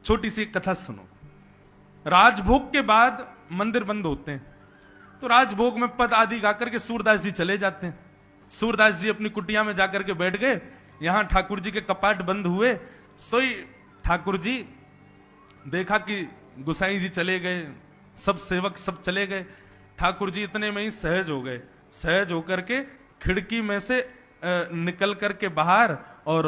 छोटी सी कथा सुनो। राजभोग के बाद मंदिर बंद होते हैं, तो राजभोग में पद आदि गाकर के सूरदास जी चले जाते हैं। सूरदास जी अपनी कुटिया में जाकर के बैठ गए। यहां ठाकुर जी के कपाट बंद हुए, सोई ठाकुर जी देखा कि गुसाई जी चले गए, सब सेवक सब चले गए। ठाकुर जी इतने में ही सहज हो गए। सहज होकर के खिड़की में से निकल करके बाहर और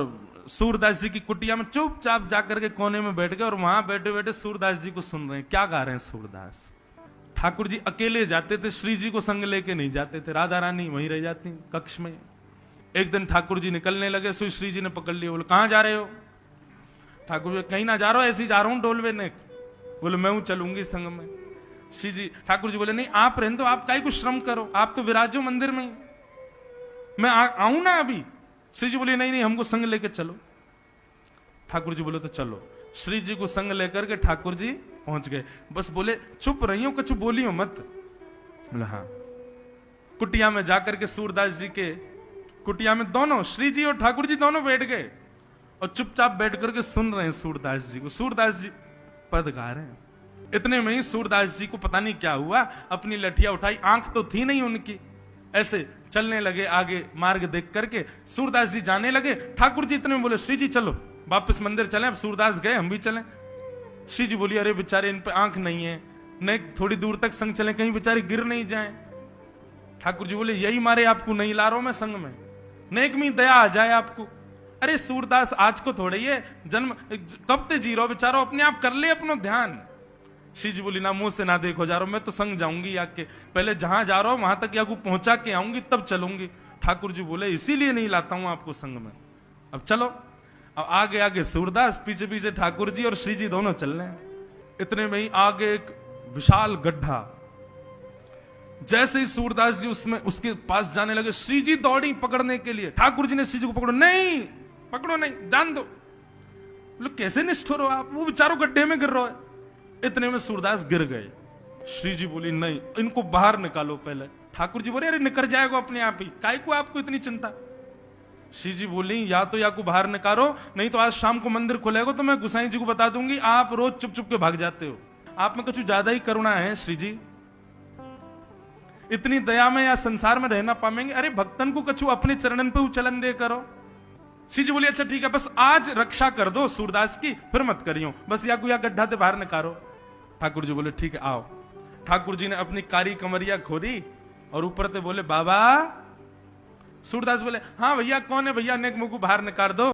सूरदास जी की कुटिया में चुपचाप जाकर के कोने में बैठ गए और वहां बैठे बैठे सूरदास जी को सुन रहे हैं। क्या गा रहे हैं सूरदास? ठाकुर जी अकेले जाते थे, श्री जी को संग लेके नहीं जाते थे। राधा रानी वहीं रह जाती कक्ष में। एक दिन ठाकुर जी निकलने लगे, सो श्री जी ने पकड़ लिया। बोले कहां जा रहे हो? ठाकुर जी कहीं ना जा रहा हो, ऐसे ही जा रहा हूं डोलवे ने। बोले मैं हूं, चलूंगी संग में। श्री जी ठाकुर जी बोले नहीं आप रहने दो, आप काहे को श्रम करो, आप तो विराजो मंदिर में, मैं आऊं ना अभी। श्री जी बोले नहीं नहीं हमको संग लेके चलो। ठाकुर जी बोले तो चलो। श्री जी को संग लेकर के ठाकुर जी पहुंच गए। बस बोले चुप रही हो, कुछ बोलियो मत। बोले हाँ। कुटिया में जाकर के सूरदास जी के कुटिया में दोनों श्री जी और ठाकुर जी दोनों बैठ गए और चुपचाप बैठ करके सुन रहे हैं सूरदास जी को। सूरदास जी पद गा रहे हैं। इतने में ही सूरदास जी को पता नहीं क्या हुआ, अपनी लठिया उठाई, आंख तो थी नहीं उनकी, ऐसे चलने लगे आगे मार्ग देख करके। सूरदास जी जाने लगे। ठाकुर जी इतने में बोले श्री जी चलो वापस मंदिर चलें। अब सूरदास गए, हम भी चलें। श्री जी बोली अरे बेचारे इन पे आंख नहीं है, नहीं थोड़ी दूर तक संग चलें, कहीं बेचारे गिर नहीं जाएं। ठाकुर जी बोले यही मारे आपको नहीं ला रहा हूं मैं संग में, नेक में दया आ जाए आपको। अरे सूरदास आज को थोड़े ये जन्म कब ते जी रहो बेचारो, अपने आप कर ले अपनो ध्यान। श्री जी बोली ना मुंह से ना देखो जा रहा हूं, मैं तो संग जाऊंगी आके, पहले जहां जा रहा हूं वहां तक याकू पहुंचा के आऊंगी तब चलूंगी। ठाकुर जी बोले इसीलिए नहीं लाता हूं आपको संग में, अब चलो। अब आगे आगे सूरदास, पीछे पीछे ठाकुर जी और श्री जी दोनों चल रहे हैं। इतने में ही आगे एक विशाल गड्ढा। जैसे ही सूरदास जी उसमें उसके पास जाने लगे, श्री जी दौड़ी पकड़ने के लिए। ठाकुर जी ने श्री जी को पकड़ो, नहीं पकड़ो नहीं, जान दो। बोले कैसे निष्ठुर हो आप, वो बेचारो गड्ढे में गिर रहा है। इतने में सूरदास गिर गए। श्री जी बोली नहीं इनको बाहर निकालो पहले। ठाकुर जी बोले अरे निकल जाएगा अपने आप ही, काहे को आपको इतनी चिंता। श्री जी बोली या तो या को बाहर निकालो, नहीं तो आज शाम को मंदिर खुलेगा तो मैं गुसाई जी को बता दूंगी आप रोज चुप चुप के भाग जाते हो, आप में कुछ ज्यादा ही करुणा है श्री जी, इतनी दया में या संसार में रहना पाएंगे। अरे भक्तन को कछु अपने चरणन पे उचलन दे करो। श्री जी बोली अच्छा ठीक है, बस आज रक्षा कर दो सूरदास की, फिर मत करियो, बस या को या गड्ढा से बाहर निकालो। ठाकुर जी बोले ठीक है आओ। ठाकुर जी ने अपनी कारी कमरिया खोदी और ऊपर से बोले बाबा। सूरदास बोले हाँ भैया कौन है भैया, नेक मुंह को बाहर निकाल दो।